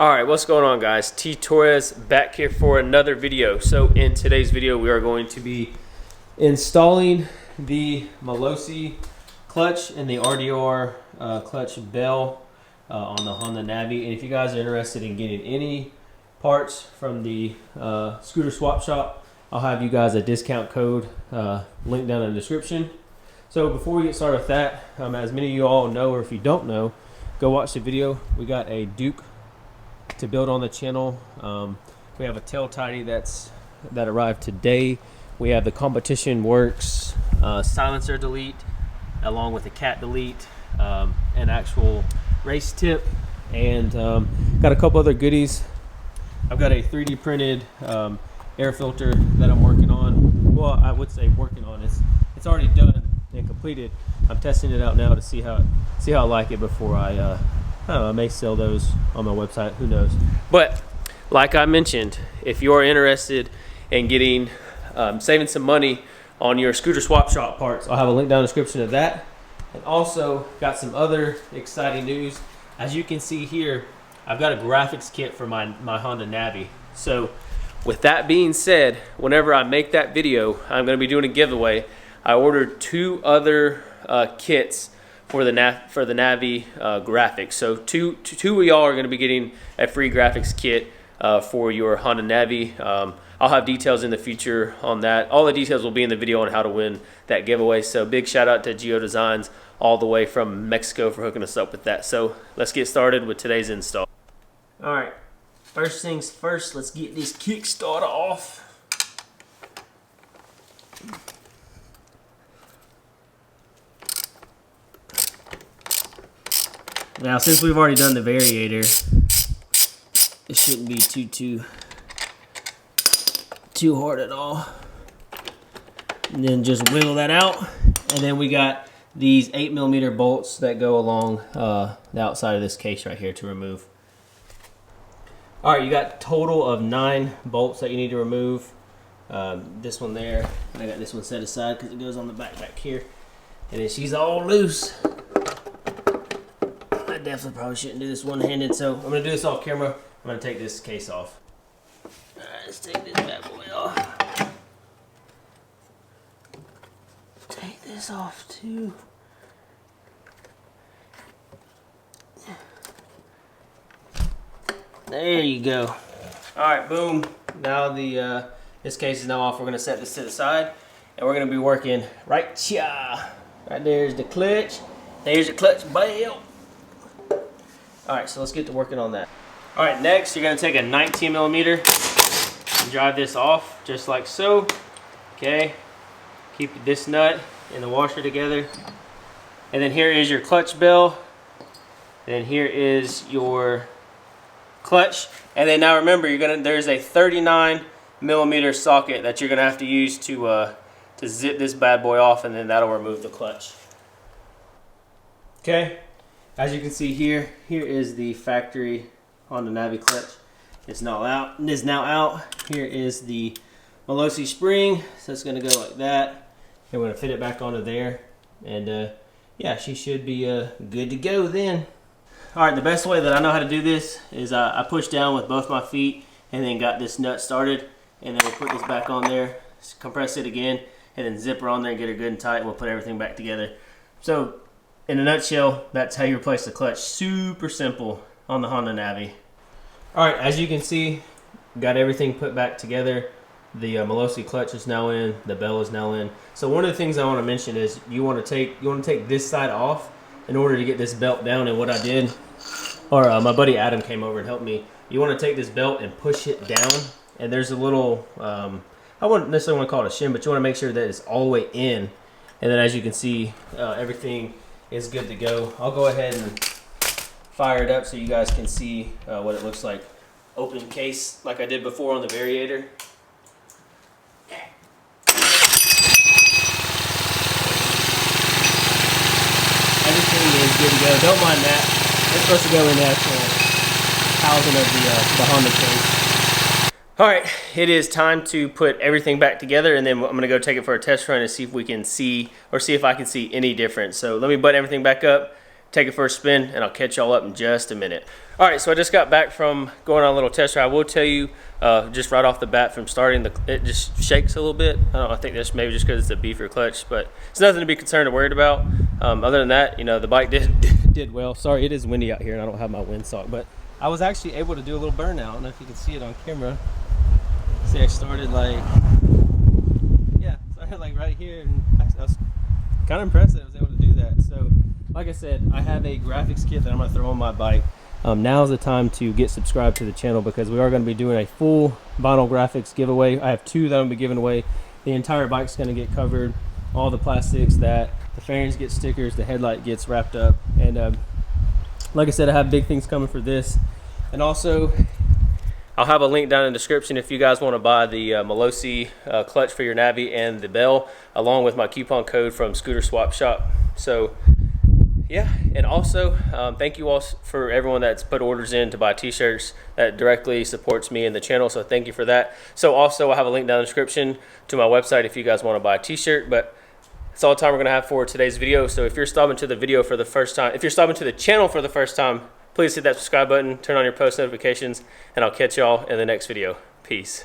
Alright, what's going on, guys? T Torres back here for another video. So in today's video we are going to be installing the Malossi clutch and the RDR clutch bell on the Honda Navi. And if you guys are interested in getting any parts from the scooter swap shop, I'll have you guys a discount code linked down in the description. So before we get started with that, as many of you all know, or if you don't know, go watch the video. We got a Duke to build on the channel. We have a tail tidy that arrived today. We have the competition works silencer delete along with the cat delete, an actual race tip, and got a couple other goodies. I've got a 3D printed air filter that I'm working on. Well, I would say working on. It's already done and completed. I'm testing it out now to see how I like it before I don't know, I may sell those on my website, who knows. But like I mentioned, if you're interested in getting saving some money on your scooter swap shop parts, I'll have a link down in the description of that. And also got some other exciting news. As you can see here, I've got a graphics kit for my Honda Navi. So with that being said, whenever I make that video, I'm going to be doing a giveaway. I ordered 2 other kits for the Navi graphics. So two of y'all are going to be getting a free graphics kit for your Honda Navi. I'll have details in the future on that. All the details will be in the video on how to win that giveaway. So big shout out to Geo Designs all the way from Mexico for hooking us up with that. So let's get started with today's install. All right, first things first, let's get this Kickstarter off. Now, since we've already done the variator, it shouldn't be too hard at all. And then just wiggle that out. And then we got these 8mm bolts that go along the outside of this case right here to remove. All right, you got total of 9 bolts that you need to remove. This one there, and I got this one set aside because it goes on the back here. And then she's all loose. I definitely probably shouldn't do this one-handed, so I'm going to do this off camera. I'm going to take this case off. Alright, let's take this bad boy off. Take this off too. There you go. Alright, boom. Now this case is now off. We're going to set this to the side, and we're going to be working right here. Right there's the clutch. There's the clutch bell. Alright, so let's get to working on that. Alright, next you're going to take a 19mm and drive this off just like so. Okay, keep this nut and the washer together. And then here is your clutch bell. And then here is your clutch. And then now remember, there's a 39mm socket that you're going to have to use to zip this bad boy off, and then that'll remove the clutch. Okay. As you can see here is the factory Honda Navi clutch. It's now out. It is now out. Here is the Malossi spring. So it's going to go like that. And we're going to fit it back onto there. And yeah, she should be good to go then. Alright, the best way that I know how to do this is I push down with both my feet and then got this nut started. And then we'll put this back on there, compress it again, and then zip her on there and get her good and tight. And we'll put everything back together. So in a nutshell, that's how you replace the clutch. Super simple on the Honda Navi. Alright, as you can see, got everything put back together. The Malossi clutch is now in, the bell is now in. So one of the things I want to mention is you want to take this side off in order to get this belt down. And what I did, or my buddy Adam came over and helped me. You want to take this belt and push it down, and there's a little, I wouldn't necessarily want to call it a shim, but you want to make sure that it's all the way in. And then as you can see, everything is good to go. I'll go ahead and fire it up so you guys can see what it looks like. Open case like I did before on the variator. Everything is good to go. Don't mind that. It's supposed to go in the actual housing of the Honda case. Alright, it is time to put everything back together, and then I'm going to go take it for a test run and see if we can see, or see if I can see any difference. So let me button everything back up, take it for a spin, and I'll catch y'all up in just a minute. All right, so I just got back from going on a little test ride. I will tell you, just right off the bat from starting, it just shakes a little bit. I think that's maybe just because it's a beefier clutch, but it's nothing to be concerned or worried about. Other than that, you know, the bike did well. Sorry, it is windy out here, and I don't have my windsock, but I was actually able to do a little burnout. I don't know if you can see it on camera. See, I started like right here, and I was kind of impressed that I was able to do that. So, like I said, I have a graphics kit that I'm going to throw on my bike. Now's the time to get subscribed to the channel because we are going to be doing a full vinyl graphics giveaway. I have 2 that I'm going to be giving away. The entire bike's going to get covered, all the plastics, that the fairings get stickers, the headlight gets wrapped up, and like I said, I have big things coming for this. And also, I'll have a link down in the description if you guys want to buy the Malossi clutch for your Navi and the bell, along with my coupon code from Scooter Swap Shop. So yeah, and also thank you all for everyone that's put orders in to buy t-shirts. That directly supports me and the channel, so thank you for that. So also I have a link down in the description to my website if you guys want to buy a t-shirt. But that's all the time we're going to have for today's video. So if you're stopping to the video for the first time, if you're stopping to the channel for the first time, please hit that subscribe button, turn on your post notifications, and I'll catch y'all in the next video. Peace.